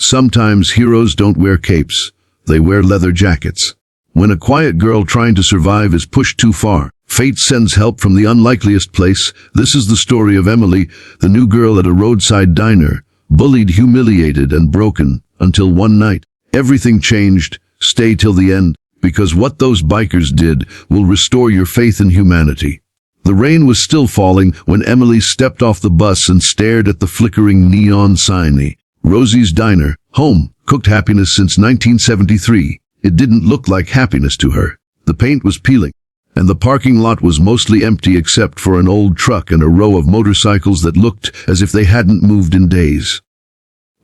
Sometimes heroes don't wear capes, they wear leather jackets. When a quiet girl trying to survive is pushed too far, fate sends help from the unlikeliest place. This is the story of Emily, the new girl at a roadside diner, bullied, humiliated, and broken, until one night, everything changed. Stay till the end, because what those bikers did will restore your faith in humanity. The rain was still falling when Emily stepped off the bus and stared at the flickering neon sign. Rosie's Diner, home, cooked happiness since 1973. It didn't look like happiness to her. The paint was peeling, and the parking lot was mostly empty except for an old truck and a row of motorcycles that looked as if they hadn't moved in days.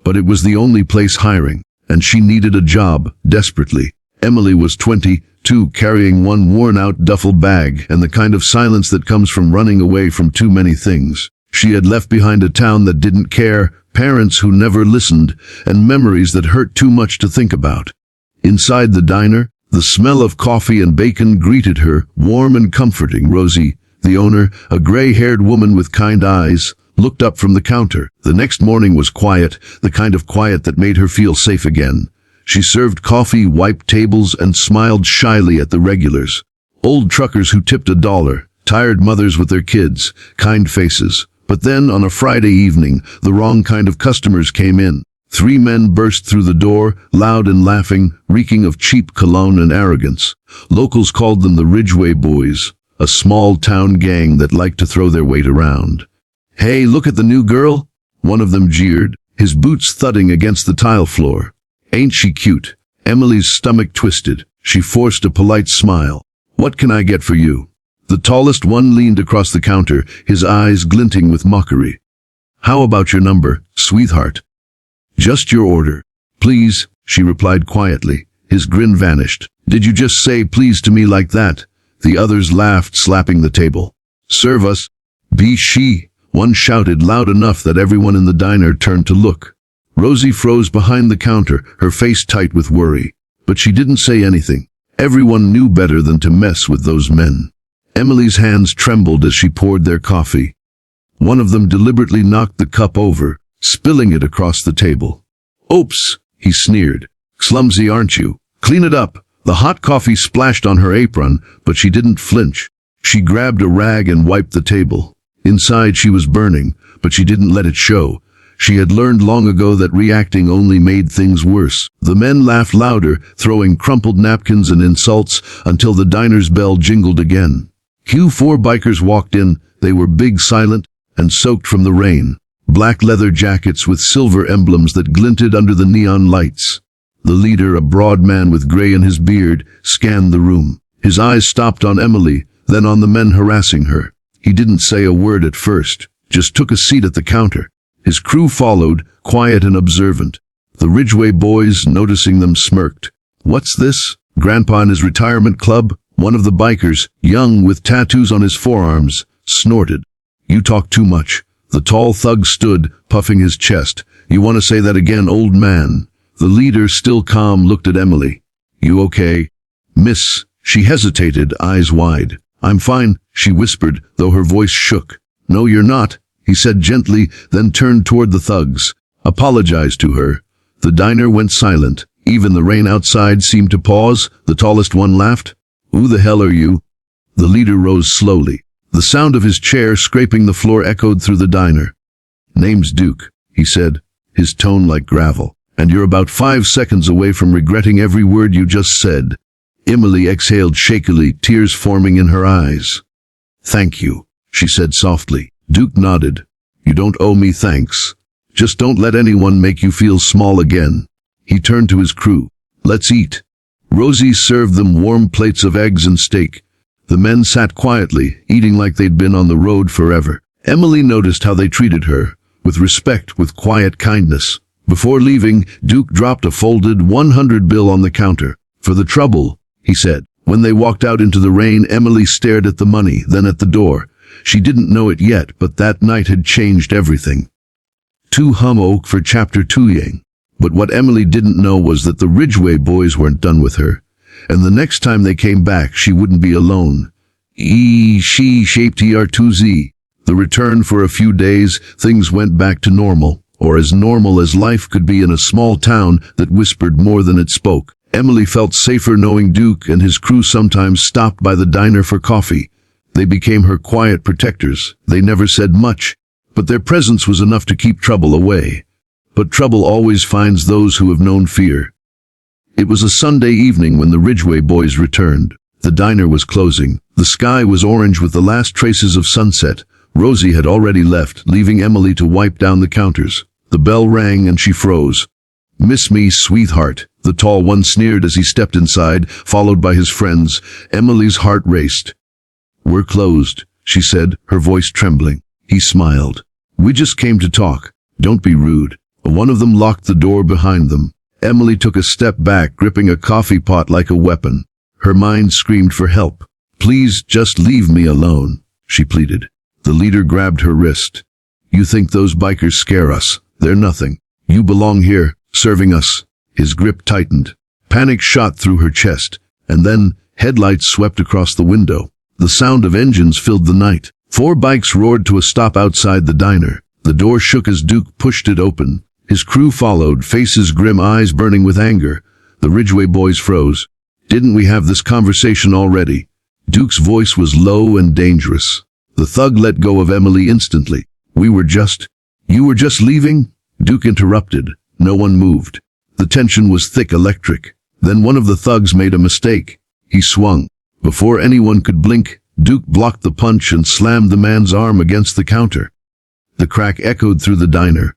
But it was the only place hiring, and she needed a job, desperately. Emily was 22, carrying one worn-out duffel bag and the kind of silence that comes from running away from too many things. She had left behind a town that didn't care, parents who never listened, and memories that hurt too much to think about. Inside the diner, the smell of coffee and bacon greeted her, warm and comforting. Rosie, the owner, a gray-haired woman with kind eyes, looked up from the counter. The next morning was quiet, the kind of quiet that made her feel safe again. She served coffee, wiped tables, and smiled shyly at the regulars. Old truckers who tipped $1, tired mothers with their kids, kind faces. But then, on a Friday evening, the wrong kind of customers came in. 3 men burst through the door, loud and laughing, reeking of cheap cologne and arrogance. Locals called them the Ridgeway Boys, a small-town gang that liked to throw their weight around. "Hey, look at the new girl," one of them jeered, his boots thudding against the tile floor. "Ain't she cute?" Emily's stomach twisted. She forced a polite smile. "What can I get for you?" The tallest one leaned across the counter, his eyes glinting with mockery. "How about your number, sweetheart?" "Just your order." "Please," she replied quietly. His grin vanished. "Did you just say please to me like that?" The others laughed, slapping the table. "Serve us." "Btch," one shouted loud enough that everyone in the diner turned to look. Rosie froze behind the counter, her face tight with worry. But she didn't say anything. Everyone knew better than to mess with those men. Emily's hands trembled as she poured their coffee. One of them deliberately knocked the cup over, spilling it across the table. "Oops," he sneered. "Clumsy, aren't you? Clean it up." The hot coffee splashed on her apron, but she didn't flinch. She grabbed a rag and wiped the table. Inside she was burning, but she didn't let it show. She had learned long ago that reacting only made things worse. The men laughed louder, throwing crumpled napkins and insults until the diner's bell jingled again. 4 bikers walked in. They were big, silent, and soaked from the rain. Black leather jackets with silver emblems that glinted under the neon lights. The leader, a broad man with gray in his beard, scanned the room. His eyes stopped on Emily, then on the men harassing her. He didn't say a word at first, just took a seat at the counter. His crew followed, quiet and observant. The Ridgeway Boys, noticing them, smirked. "What's this? Grandpa in his retirement club?" One of the bikers, young with tattoos on his forearms, snorted. "You talk too much." The tall thug stood, puffing his chest. "You want to say that again, old man?" The leader, still calm, looked at Emily. "You okay?" "Miss." She hesitated, eyes wide. "I'm fine," she whispered, though her voice shook. "No, you're not," he said gently, then turned toward the thugs. "Apologize to her." The diner went silent. Even the rain outside seemed to pause. The tallest one laughed. "Who the hell are you?" The leader rose slowly. The sound of his chair scraping the floor echoed through the diner. "Name's Duke," he said, his tone like gravel. "And you're about 5 seconds away from regretting every word you just said." Emily exhaled shakily, tears forming in her eyes. "Thank you," she said softly. Duke nodded. "You don't owe me thanks. Just don't let anyone make you feel small again." He turned to his crew. "Let's eat." Rosie served them warm plates of eggs and steak. The men sat quietly, eating like they'd been on the road forever. Emily noticed how they treated her, with respect, with quiet kindness. Before leaving, Duke dropped a folded 100 bill on the counter. "For the trouble," he said. When they walked out into the rain, Emily stared at the money, then at the door. She didn't know it yet, but that night had changed everything. To hum oak for chapter 2 yang. But what Emily didn't know was that the Ridgeway Boys weren't done with her. And the next time they came back, she wouldn't be alone. She shaped her 2Z. The return for a few days, things went back to normal. or as normal as life could be in a small town that whispered more than it spoke. Emily felt safer knowing Duke and his crew sometimes stopped by the diner for coffee. They became her quiet protectors. They never said much, but their presence was enough to keep trouble away. But trouble always finds those who have known fear. It was a Sunday evening when the Ridgway boys returned. The diner was closing. The sky was orange with the last traces of sunset. Rosie had already left, leaving Emily to wipe down the counters. The bell rang and she froze. "Miss me, sweetheart," the tall one sneered as he stepped inside, followed by his friends. Emily's heart raced. "We're closed," she said, her voice trembling. He smiled. "We just came to talk. Don't be rude." One of them locked the door behind them. Emily took a step back, gripping a coffee pot like a weapon. Her mind screamed for help. "Please, just leave me alone," she pleaded. The leader grabbed her wrist. "You think those bikers scare us? They're nothing. You belong here, serving us." His grip tightened. Panic shot through her chest, and then headlights swept across the window. The sound of engines filled the night. 4 bikes roared to a stop outside the diner. The door shook as Duke pushed it open. His crew followed, faces grim, eyes burning with anger. The Ridgway boys froze. "Didn't we have this conversation already?" Duke's voice was low and dangerous. The thug let go of Emily instantly. You were just leaving?" Duke interrupted. No one moved. The tension was thick, electric. Then one of the thugs made a mistake. He swung. Before anyone could blink, Duke blocked the punch and slammed the man's arm against the counter. The crack echoed through the diner.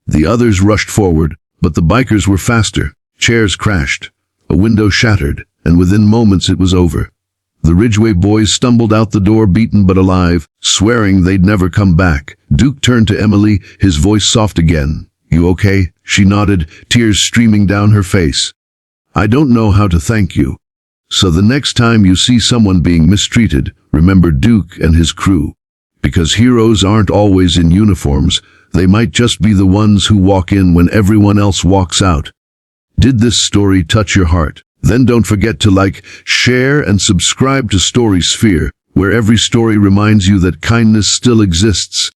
The others rushed forward, but the bikers were faster. Chairs crashed. A window shattered, and within moments it was over. The Ridgway boys stumbled out the door, beaten but alive, swearing they'd never come back. Duke turned to Emily, his voice soft again. "You okay?" She nodded, tears streaming down her face. "I don't know how to thank you. So the next time you see someone being mistreated, remember Duke and his crew. Because heroes aren't always in uniforms. They might just be the ones who walk in when everyone else walks out." Did this story touch your heart? Then don't forget to like, share, and subscribe to Story Sphere, where every story reminds you that kindness still exists.